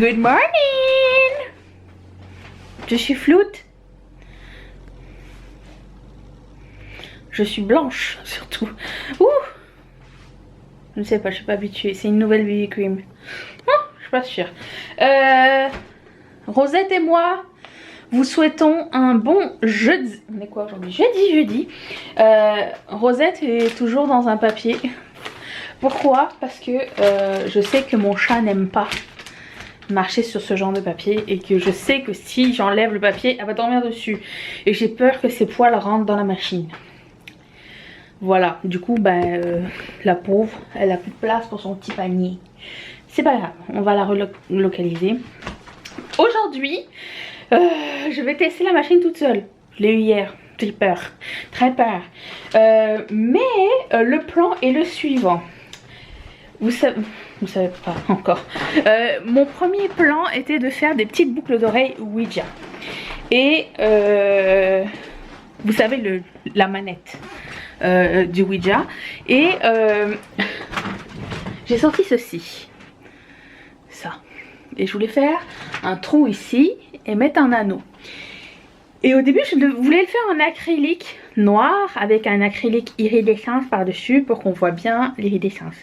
Good morning. Je suis floute. Je suis blanche surtout. Ouh. Je ne sais pas, je suis pas habituée. C'est une nouvelle BB cream. Oh, je suis pas sûre. Rosette et moi vous souhaitons un bon jeudi. On est quoi aujourd'hui? Jeudi. Rosette est toujours dans un papier. Pourquoi? Parce que je sais que mon chat n'aime pas marcher sur ce genre de papier et que je sais que si j'enlève le papier, elle va dormir dessus. Et j'ai peur que ses poils rentrent dans la machine. Voilà, du coup, la pauvre, elle a plus de place pour son petit panier. C'est pas grave, on va la relocaliser. Aujourd'hui, je vais tester la machine toute seule. Je l'ai eu hier, j'ai peur, très peur. Mais le plan est le suivant. Vous savez pas encore. Mon premier plan était de faire des petites boucles d'oreilles Ouija. Et vous savez, la manette du Ouija. Et j'ai sorti ceci. Ça. Et je voulais faire un trou ici et mettre un anneau. Et au début, je voulais le faire en acrylique noir avec un acrylique iridescence par-dessus pour qu'on voit bien l'iridescence.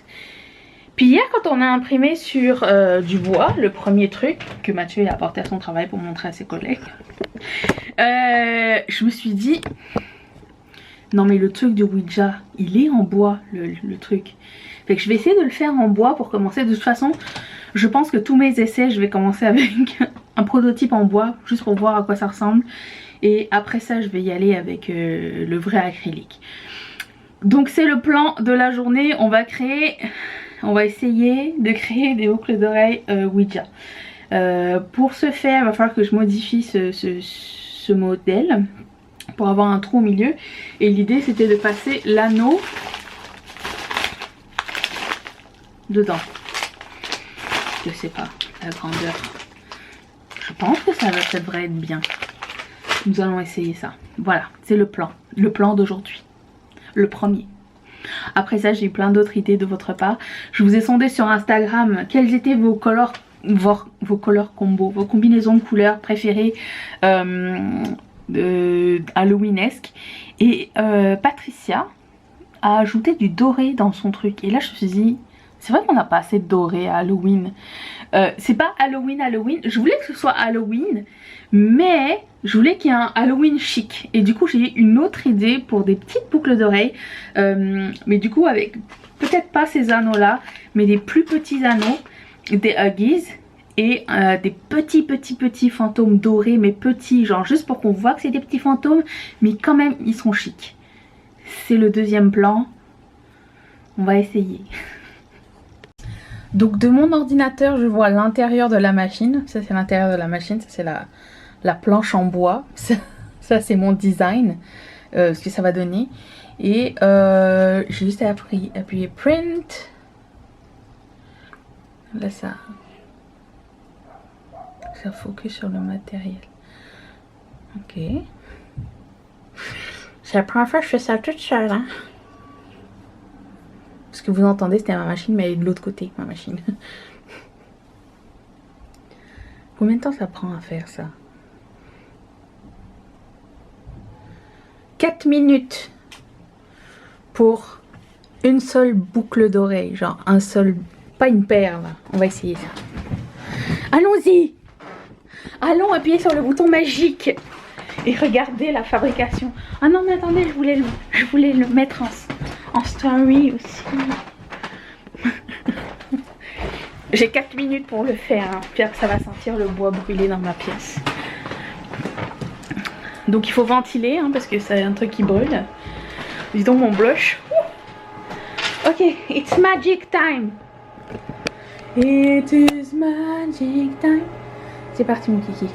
Puis hier, quand on a imprimé sur du bois, le premier truc que Mathieu a apporté à son travail pour montrer à ses collègues, je me suis dit, non mais le truc de Ouija, il est en bois, le truc. Fait que je vais essayer de le faire en bois pour commencer. De toute façon, je pense que tous mes essais, je vais commencer avec un prototype en bois, juste pour voir à quoi ça ressemble. Et après ça, je vais y aller avec le vrai acrylique. Donc c'est le plan de la journée. On va essayer de créer des boucles d'oreilles Ouija. Pour ce faire, il va falloir que je modifie ce modèle pour avoir un trou au milieu. Et l'idée c'était de passer l'anneau dedans. Je sais pas la grandeur. Je pense que ça devrait être bien. Nous allons essayer ça. Voilà, c'est le plan d'aujourd'hui. Le premier. Après ça, j'ai eu plein d'autres idées de votre part. Je vous ai sondé sur Instagram quels étaient vos couleurs combo, vos combinaisons de couleurs préférées halloweenesque. Et Patricia a ajouté du doré dans son truc. Et là, je me suis dit, c'est vrai qu'on n'a pas assez de doré à Halloween. C'est pas Halloween. Je voulais que ce soit Halloween, mais je voulais qu'il y ait un Halloween chic. Et du coup, j'ai une autre idée pour des petites boucles d'oreilles. Mais du coup, avec peut-être pas ces anneaux-là, mais des plus petits anneaux, des Huggies. Et des petits fantômes dorés, mais petits, genre juste pour qu'on voit que c'est des petits fantômes, mais quand même, ils sont chics. C'est le deuxième plan. On va essayer. Donc de mon ordinateur, je vois l'intérieur de la machine. Ça c'est l'intérieur de la machine, ça c'est la planche en bois. Ça c'est mon design, ce que ça va donner. Et j'ai juste appuyer print. Là ça focus sur le matériel. Ok. C'est la première fois que je fais ça toute seule, hein. Ce que vous entendez, c'était ma machine, mais elle est de l'autre côté, ma machine. Combien de temps ça prend à faire ça? 4 minutes pour une seule boucle d'oreille, genre un seul, pas une paire là. On va essayer ça. Allons-y! Allons appuyer sur le bouton magique et regardez la fabrication. Ah non mais attendez, je voulais le mettre en story aussi. J'ai 4 minutes pour le faire, hein. Puis ça va sentir le bois brûlé dans ma pièce. Donc il faut ventiler, hein, parce que c'est un truc qui brûle. Dis donc mon blush. Ok, it's magic time. It is magic time. C'est parti mon kiki.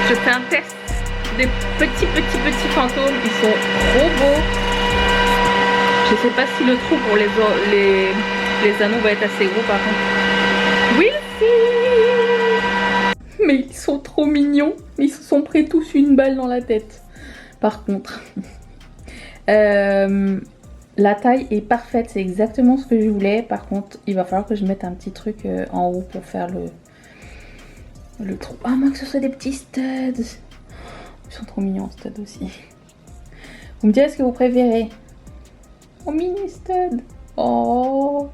Je fais un test des petits fantômes. Ils sont trop beaux. Je sais pas si le trou pour les anneaux va être assez gros par contre. We'll see. Mais ils sont trop mignons. Ils se sont pris tous une balle dans la tête. Par contre. La taille est parfaite. C'est exactement ce que je voulais. Par contre, il va falloir que je mette un petit truc en haut pour faire le trou. Ah, moi que ce soit des petits studs. Ils sont trop mignons studs aussi. Vous me direz ce que vous préférez. Oh, mini stud. Oh.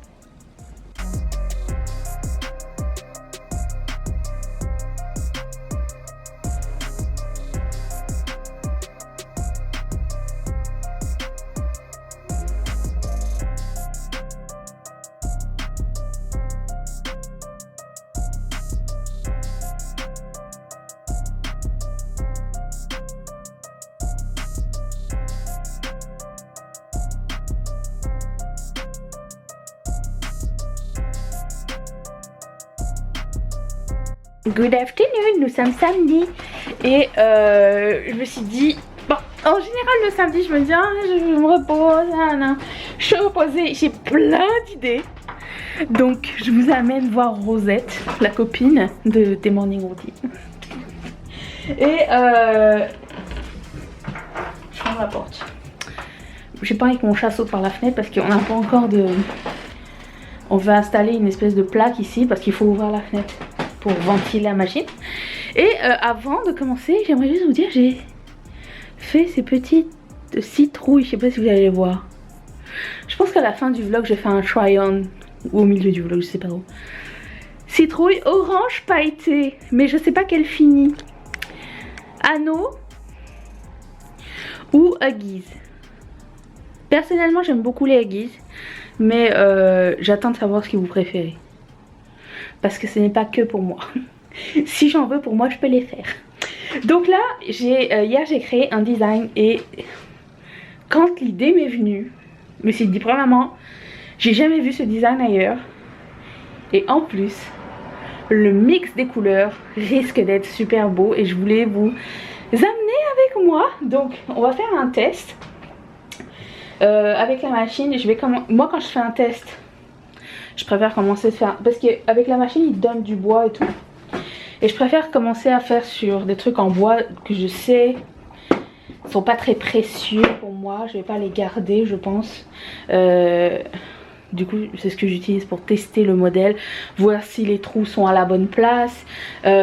Good afternoon, nous sommes samedi et je me suis dit, bon, en général le samedi je me dis, ah, je me repose, je suis reposée, j'ai plein d'idées. Donc je vous amène voir Rosette, la copine de Des Morning Routine. Et je ferme la porte. J'ai pas envie que mon chat saute par la fenêtre parce qu'on n'a pas encore de... On va installer une espèce de plaque ici parce qu'il faut ouvrir la fenêtre pour ventiler la machine. Et avant de commencer, j'aimerais juste vous dire, j'ai fait ces petites citrouilles, je sais pas si vous allez les voir. Je pense qu'à la fin du vlog, j'ai fait un try-on, ou au milieu du vlog, je sais pas trop. Citrouille orange pailleté, mais je sais pas quelle finit. Anneau ou Huggies. Personnellement, j'aime beaucoup les Huggies, mais j'attends de savoir ce que vous préférez. Parce que ce n'est pas que pour moi. Si j'en veux pour moi, je peux les faire. Donc là, hier j'ai créé un design et quand l'idée m'est venue, je me suis dit premièrement, j'ai jamais vu ce design ailleurs. Et en plus, le mix des couleurs risque d'être super beau et je voulais vous amener avec moi. Donc on va faire un test avec la machine. Moi quand je fais un test, je préfère commencer à faire, parce qu'avec la machine il donne du bois et tout, et je préfère commencer à faire sur des trucs en bois que je sais sont pas très précieux pour moi, je vais pas les garder je pense. Du coup c'est ce que j'utilise pour tester le modèle, voir si les trous sont à la bonne place,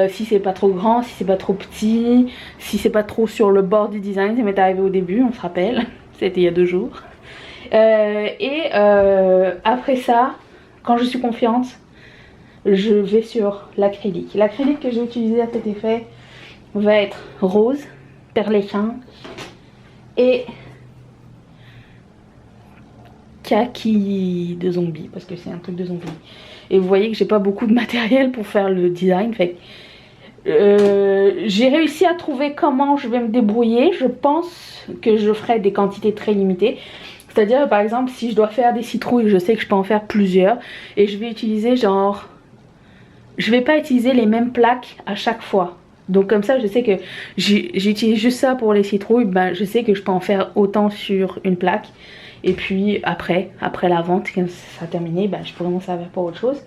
si c'est pas trop grand, si c'est pas trop petit, si c'est pas trop sur le bord du design. Ça m'est arrivé au début, on se rappelle, c'était il y a 2 jours. Après ça, quand je suis confiante, je vais sur l'acrylique. L'acrylique que j'ai utilisé à cet effet va être rose, perléquin et kaki de zombie, parce que c'est un truc de zombie. Et vous voyez que j'ai pas beaucoup de matériel pour faire le design, fait j'ai réussi à trouver comment je vais me débrouiller. Je pense que je ferai des quantités très limitées. C'est-à-dire par exemple si je dois faire des citrouilles, je sais que je peux en faire plusieurs. Et je vais utiliser genre... Je vais pas utiliser les mêmes plaques à chaque fois. Donc comme ça je sais que j'utilise juste ça pour les citrouilles. Ben, je sais que je peux en faire autant sur une plaque. Et puis après la vente, quand ça sera terminé, ben, je pourrai m'en servir pour autre chose.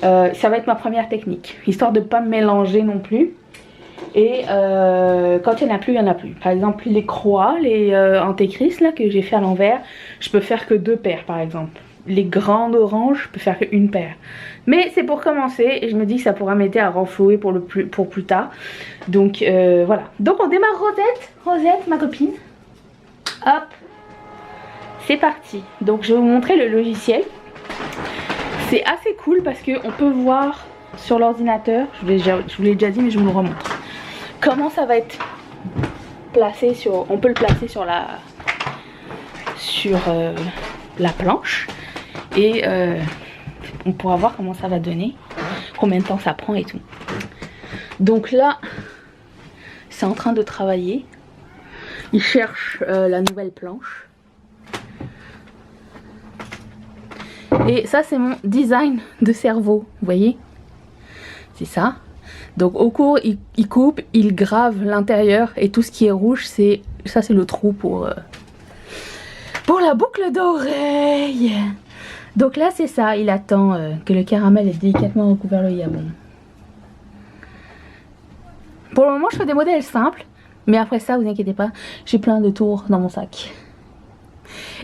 Ça va être ma première technique. Histoire de ne pas me mélanger non plus. Et quand il n'y en a plus, il n'y en a plus. Par exemple les croix, les antéchrists là que j'ai fait à l'envers, je peux faire que 2 paires par exemple. Les grandes oranges, je peux faire qu'une paire. Mais c'est pour commencer et je me dis que ça pourra m'aider à renflouer pour plus tard. Donc voilà. Donc on démarre Rosette, ma copine. Hop. C'est parti. Donc je vais vous montrer le logiciel. C'est assez cool parce qu'on peut voir sur l'ordinateur, je vous l'ai déjà dit mais je vous le remontre, comment ça va être placé sur... On peut le placer sur la planche. Et on pourra voir comment ça va donner, combien de temps ça prend et tout. Donc là, c'est en train de travailler. Il cherche la nouvelle planche. Et ça c'est mon design de cerveau, vous voyez. C'est ça. Donc au cours, il coupe, il grave l'intérieur et tout ce qui est rouge, c'est ça, c'est le trou pour la boucle d'oreille. Donc là, c'est ça, il attend que le caramel ait délicatement recouvert le yabon. Pour le moment, je fais des modèles simples, mais après ça, vous inquiétez pas, j'ai plein de tours dans mon sac.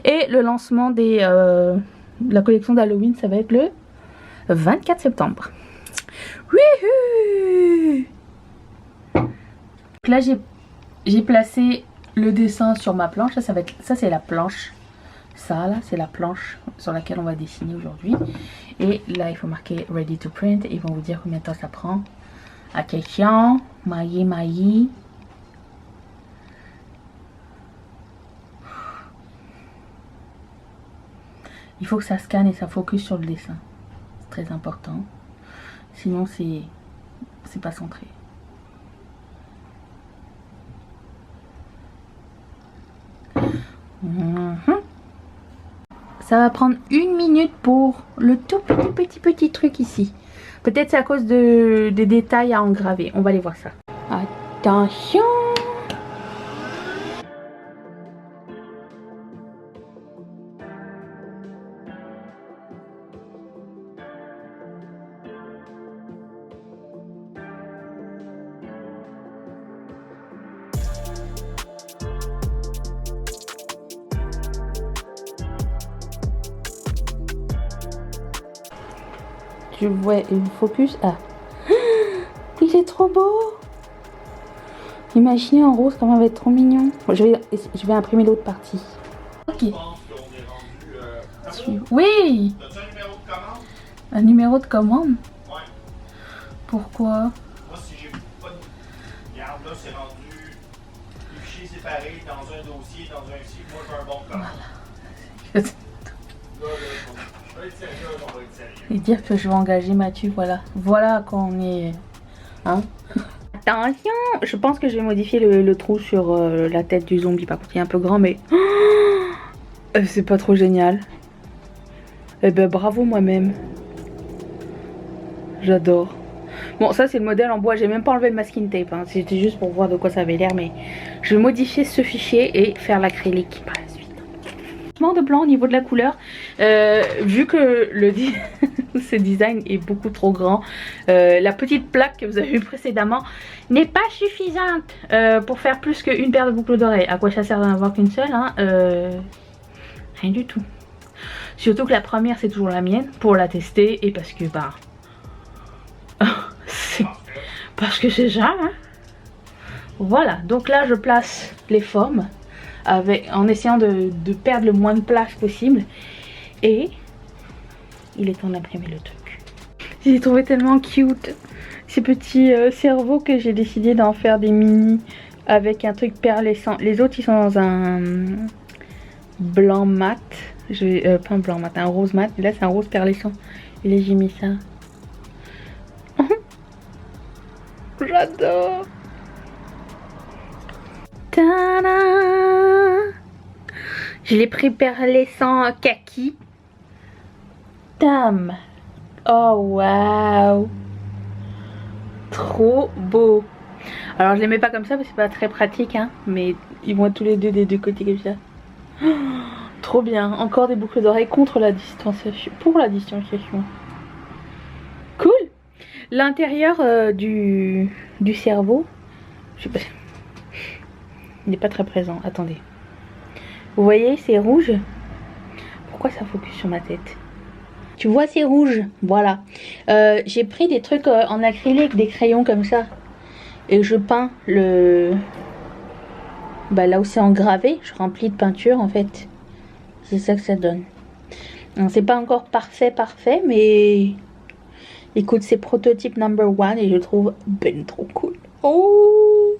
Et le lancement de la collection d'Halloween, ça va être le 24 septembre. Wouhou! Donc là, j'ai placé le dessin sur ma planche. Ça c'est la planche. Ça là, c'est la planche sur laquelle on va dessiner aujourd'hui. Et là, il faut marquer ready to print. Ils vont vous dire combien de temps ça prend. Attention, maillis. Il faut que ça scanne et ça focus sur le dessin. C'est très important. Sinon, c'est pas centré. Ça va prendre 1 minute pour le tout petit truc ici. Peut-être c'est à cause des détails à engraver. On va aller voir ça. Attention! Je vois une focus. Ah, il est trop beau. Imaginez en rose comment il va être trop mignon. Je vais imprimer l'autre partie. Ok. Oui. Un numéro de commande? Ouais. Pourquoi? Moi, si j'ai pas de... Regarde, là, c'est rendu des fichiers séparés dans un dossier, dans un site. Moi, j'ai un bon commande. Voilà. Et dire que je vais engager Mathieu, voilà quand on est, hein. Attention, je pense que je vais modifier le trou sur la tête du zombie. Par contre, il est un peu grand, mais c'est pas trop génial. Eh ben bravo moi-même. J'adore. Bon, ça c'est le modèle en bois. J'ai même pas enlevé le masking tape. Hein. C'était juste pour voir de quoi ça avait l'air, mais je vais modifier ce fichier et faire l'acrylique par la suite. De blanc au niveau de la couleur, vu que ce design est beaucoup trop grand, la petite plaque que vous avez vue précédemment n'est pas suffisante pour faire plus qu'une paire de boucles d'oreilles. À quoi ça sert d'en avoir qu'une seule, hein, rien du tout. Surtout que la première c'est toujours la mienne pour la tester et parce que parce que c'est ça, hein. Voilà, donc là je place les formes en essayant de perdre le moins de place possible. Et il est temps d'imprimer le truc. J'ai trouvé tellement cute ces petits cerveaux que j'ai décidé d'en faire des mini avec un truc perlescent. Les autres ils sont dans un blanc mat. Pas un blanc mat, un rose mat. Et là c'est un rose perlescent. Et là j'ai mis ça. J'adore. Tada! Je l'ai pris perlescent kaki. Tam. Oh waouh. Trop beau. Alors je les mets pas comme ça parce que c'est pas très pratique, hein, mais ils vont être tous les deux des deux côtés comme ça. Oh, trop bien. Encore des boucles d'oreilles contre la distanciation. Pour la distanciation. Cool. L'intérieur du cerveau. Je sais pas. Il n'est pas très présent. Attendez. Vous voyez, c'est rouge. Pourquoi ça focus sur ma tête? Tu vois, c'est rouge. Voilà. J'ai pris des trucs en acrylique, des crayons comme ça. Et je peins le... là où c'est engravé. Je remplis de peinture, en fait. C'est ça que ça donne. C'est pas encore parfait, mais... Écoute, c'est prototype number 1 et je trouve ben trop cool. Oh!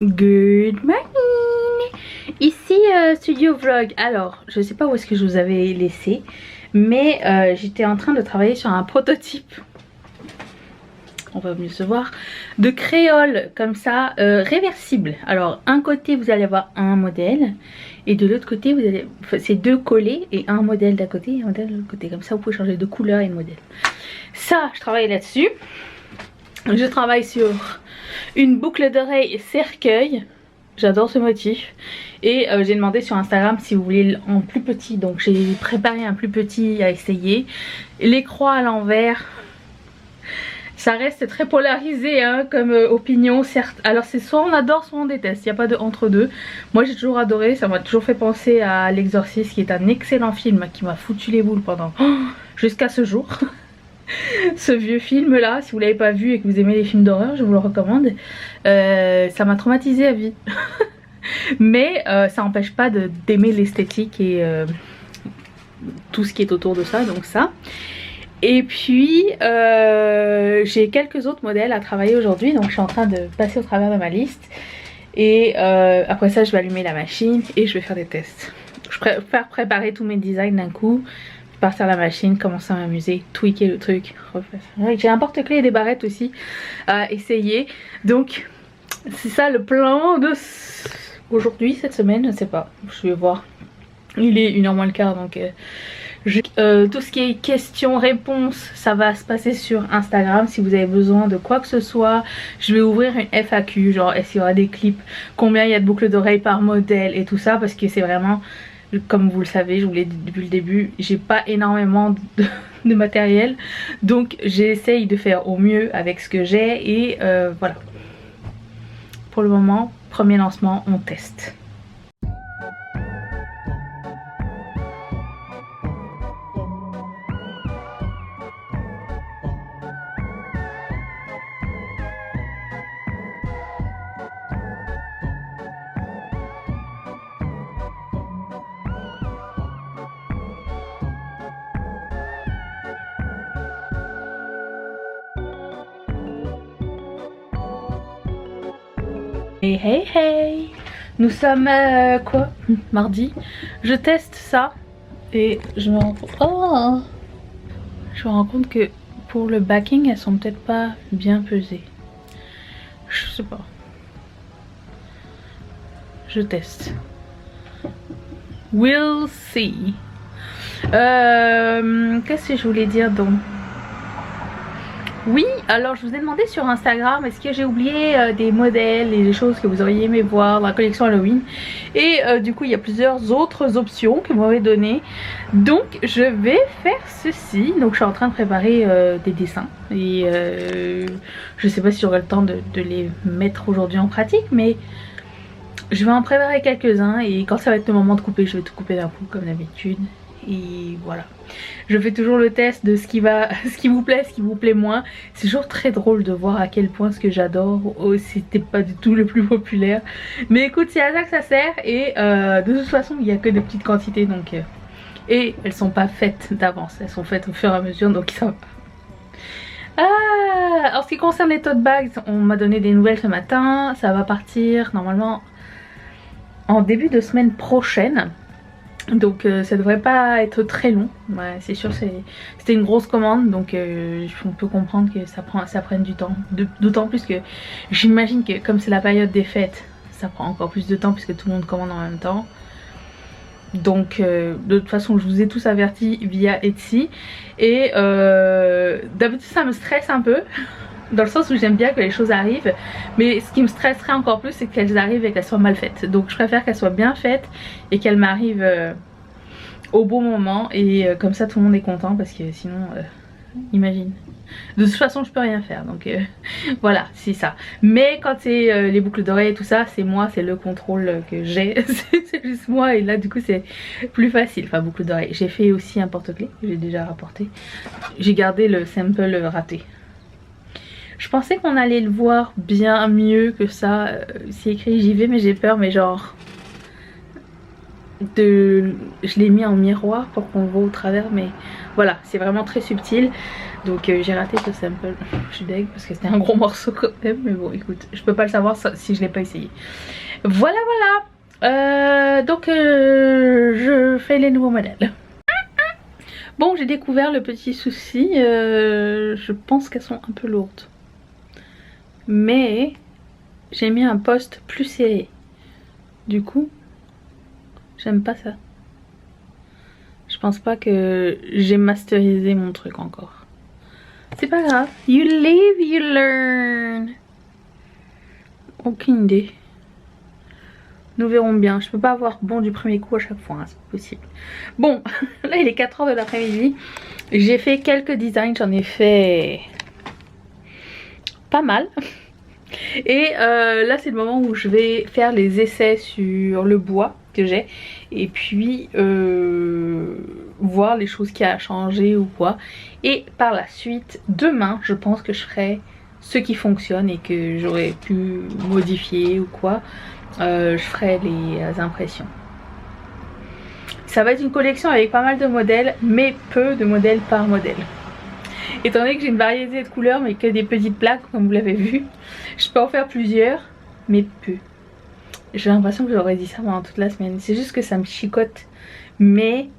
Good morning. Ici Studio Vlog. Alors je sais pas où est-ce que je vous avais laissé, mais j'étais en train de travailler sur un prototype, on va mieux se voir, de créole comme ça, réversible. Alors un côté vous allez avoir un modèle et de l'autre côté vous allez, c'est deux collés et un modèle d'un côté et un modèle de l'autre côté. Comme ça vous pouvez changer de couleur et de modèle. Ça je travaille là-dessus. Je travaille sur une boucle d'oreille cercueil. J'adore ce motif. Et j'ai demandé sur Instagram si vous voulez en plus petit. Donc j'ai préparé un plus petit à essayer. Les croix à l'envers. Ça reste très polarisé hein, comme opinion certes. Alors c'est soit on adore soit on déteste. Il n'y a pas de entre deux. Moi j'ai toujours adoré. Ça m'a toujours fait penser à L'Exorciste qui est un excellent film qui m'a foutu les boules pendant jusqu'à ce jour. Ce vieux film là, si vous l'avez pas vu et que vous aimez les films d'horreur, je vous le recommande. Ça m'a traumatisé à vie. Mais ça n'empêche pas d'aimer l'esthétique et tout ce qui est autour de ça, donc ça. Et puis j'ai quelques autres modèles à travailler aujourd'hui, donc je suis en train de passer au travers de ma liste. Et après ça je vais allumer la machine et je vais faire des tests. Je préfère préparer tous mes designs d'un coup, partir à la machine, commencer à m'amuser, tweaker le truc. J'ai un porte-clés et des barrettes aussi à essayer. Donc c'est ça le plan de aujourd'hui, cette semaine, je ne sais pas. Je vais voir. Il est 1h moins le quart donc tout ce qui est questions-réponses, ça va se passer sur Instagram. Si vous avez besoin de quoi que ce soit, je vais ouvrir une FAQ, genre est-ce qu'il y aura des clips, combien il y a de boucles d'oreilles par modèle et tout ça, parce que c'est vraiment... Comme vous le savez, je vous l'ai dit depuis le début, j'ai pas énormément de matériel. Donc j'essaye de faire au mieux avec ce que j'ai et voilà. Pour le moment, premier lancement, on teste. Hey hey hey, nous sommes quoi, mardi. Je teste ça et je me rends compte, je me rends compte que pour le backing elles sont peut-être pas bien pesées. Je sais pas. Je teste. We'll see. Qu'est-ce que je voulais dire donc? Oui, alors je vous ai demandé sur Instagram est-ce que j'ai oublié des modèles et des choses que vous auriez aimé voir dans la collection Halloween. Et du coup il y a plusieurs autres options que vous m'avez données. Donc je vais faire ceci. Donc je suis en train de préparer des dessins. Et je sais pas si j'aurai le temps de les mettre aujourd'hui en pratique. Mais je vais en préparer quelques-uns. Et quand ça va être le moment de couper, je vais tout couper d'un coup comme d'habitude. Et voilà, je fais toujours le test de ce qui vous plaît, ce qui vous plaît moins. C'est toujours très drôle de voir à quel point ce que j'adore c'était pas du tout le plus populaire. Mais écoute, c'est à ça que ça sert. Et de toute façon il n'y a que de petites quantités donc et elles sont pas faites d'avance, elles sont faites au fur et à mesure, donc ça va. En ce qui concerne les tote bags, on m'a donné des nouvelles ce matin. Ça va partir normalement en début de semaine prochaine. Donc ça devrait pas être très long. Ouais, c'est sûr, c'était une grosse commande, donc on peut comprendre que ça prenne du temps. D'autant plus que j'imagine que comme c'est la période des fêtes, ça prend encore plus de temps puisque tout le monde commande en même temps. Donc de toute façon je vous ai tous avertis via Etsy. Et d'habitude ça me stresse un peu. Dans le sens où j'aime bien que les choses arrivent. Mais ce qui me stresserait encore plus c'est qu'elles arrivent et qu'elles soient mal faites. Donc je préfère qu'elles soient bien faites et qu'elles m'arrivent au bon moment. Et comme ça tout le monde est content. Parce que sinon imagine. De toute façon je peux rien faire. Donc voilà, c'est ça. Mais quand c'est les boucles d'oreilles et tout ça, c'est moi, c'est le contrôle que j'ai. C'est juste moi. Et là du coup c'est plus facile. Enfin boucles d'oreilles. J'ai fait aussi un porte-clés que j'ai déjà rapporté. J'ai gardé le sample raté. Je pensais qu'on allait le voir bien mieux que ça. C'est écrit j'y vais mais j'ai peur, mais genre je l'ai mis en miroir pour qu'on le voit au travers, mais voilà, c'est vraiment très subtil. Donc j'ai raté ce sample. Je suis deg parce que c'était un gros morceau quand même, mais bon écoute, je peux pas le savoir si je l'ai pas essayé. Voilà voilà. Donc je fais les nouveaux modèles. Bon, j'ai découvert le petit souci. Je pense qu'elles sont un peu lourdes. Mais j'ai mis un poste plus serré. Du coup, j'aime pas ça. Je pense pas que j'ai masterisé mon truc encore. C'est pas grave. You live, you learn. Aucune idée. Nous verrons bien. Je peux pas avoir bon du premier coup à chaque fois, hein, c'est pas possible. Bon, là il est 4 h de l'après-midi. J'ai fait quelques designs, j'en ai fait pas mal. Et là c'est le moment où je vais faire les essais sur le bois que j'ai. Et puis voir les choses qui a changé ou quoi. Et par la suite, demain, je pense que je ferai ce qui fonctionne et que j'aurais pu modifier ou quoi. Je ferai les impressions. Ça va être une collection avec pas mal de modèles, mais peu de modèles par modèle. Étant donné que j'ai une variété de couleurs mais que des petites plaques comme vous l'avez vu, je peux en faire plusieurs, mais peu. J'ai l'impression que j'aurais dit ça pendant toute la semaine. C'est juste que ça me chicote, mais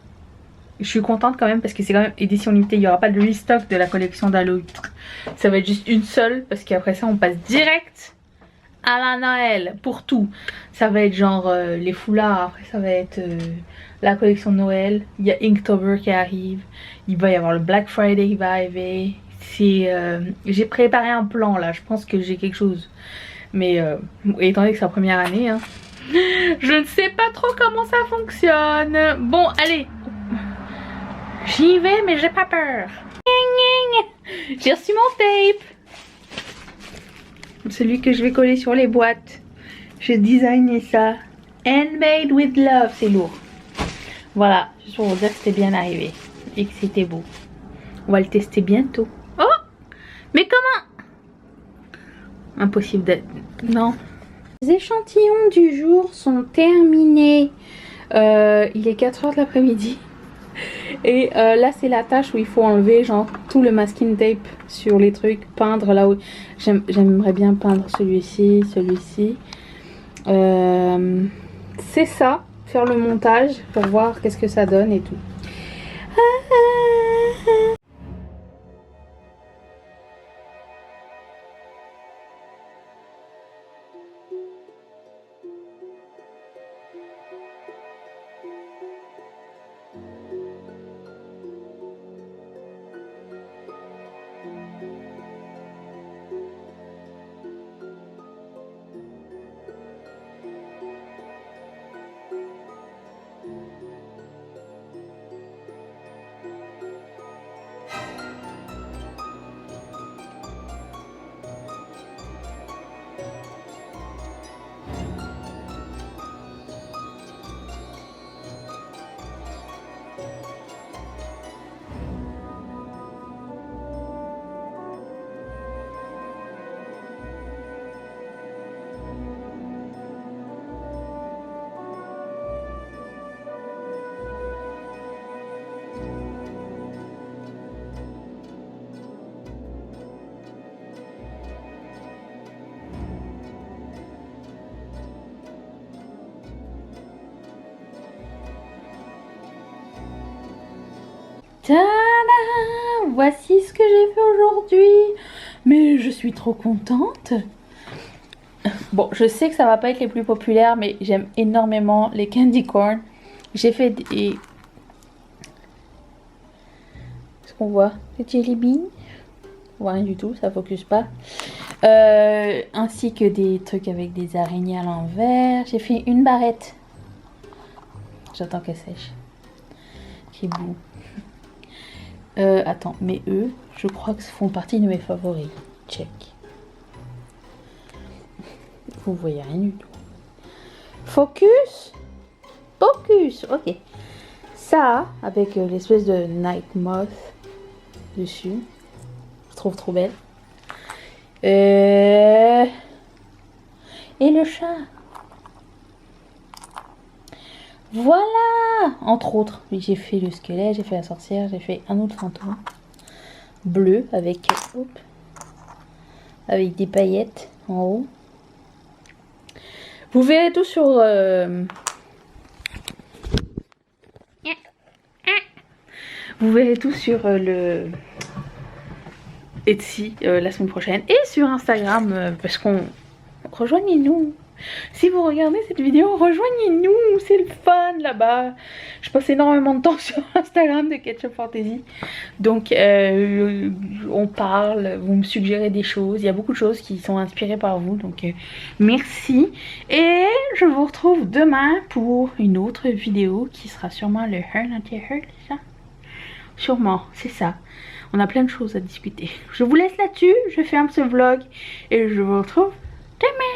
je suis contente quand même parce que c'est quand même édition limitée. Il n'y aura pas de restock de la collection d'Halloween. Ça va être juste une seule parce qu'après ça on passe direct à la Noël pour tout. Ça va être genre les foulards, après ça va être la collection de Noël. Il y a Inktober qui arrive. Il va y avoir le Black Friday qui va arriver. J'ai préparé un plan là, je pense que j'ai quelque chose. Mais étant donné que c'est la première année, hein, je ne sais pas trop comment ça fonctionne. Bon, allez. J'y vais, mais j'ai pas peur. J'ai reçu mon tape. Celui que je vais coller sur les boîtes. J'ai designé ça. Handmade with love. C'est lourd. Voilà, juste pour vous dire que c'était bien arrivé. Et que c'était beau. On va le tester bientôt. Oh! Mais comment? Impossible d'être... Non. Les échantillons du jour sont terminés. Il est 4 h de l'après-midi. Et là c'est la tâche où il faut enlever genre tout le masking tape sur les trucs, peindre là où j'aimerais bien peindre celui-ci, celui-ci. C'est ça, faire le montage pour voir qu'est-ce que ça donne et tout. Tada! Voici ce que j'ai fait aujourd'hui. Mais je suis trop contente. Bon, je sais que ça va pas être les plus populaires, mais j'aime énormément les candy corn. J'ai fait des... Est-ce qu'on voit? Des jelly beans? On voit rien du tout, ça focus pas. Ainsi que des trucs avec des araignées à l'envers. J'ai fait une barrette. J'attends qu'elle sèche. Qui bout. Attends, mais eux, je crois que font partie de mes favoris. Check. Vous voyez rien du tout. Focus. Focus. Ok. Ça, avec l'espèce de night moth dessus. Je trouve trop belle. Et le chat. Voilà. Entre autres, j'ai fait le squelette, j'ai fait la sorcière, j'ai fait un autre fantôme. Bleu avec, hop, avec des paillettes en haut. Vous verrez tout sur... Vous verrez tout sur le Etsy la semaine prochaine. Et sur Instagram, parce qu'on... Rejoignez-nous. Si vous regardez cette vidéo, rejoignez-nous, c'est le fun là-bas. Je passe énormément de temps sur Instagram de Ketchup Fantasy. Donc on parle, vous me suggérez des choses. Il y a beaucoup de choses qui sont inspirées par vous. Donc merci. Et je vous retrouve demain pour une autre vidéo qui sera sûrement le Her Not Your Her, c'est ça? Sûrement, c'est ça. On a plein de choses à discuter. Je vous laisse là-dessus, je ferme ce vlog et je vous retrouve demain.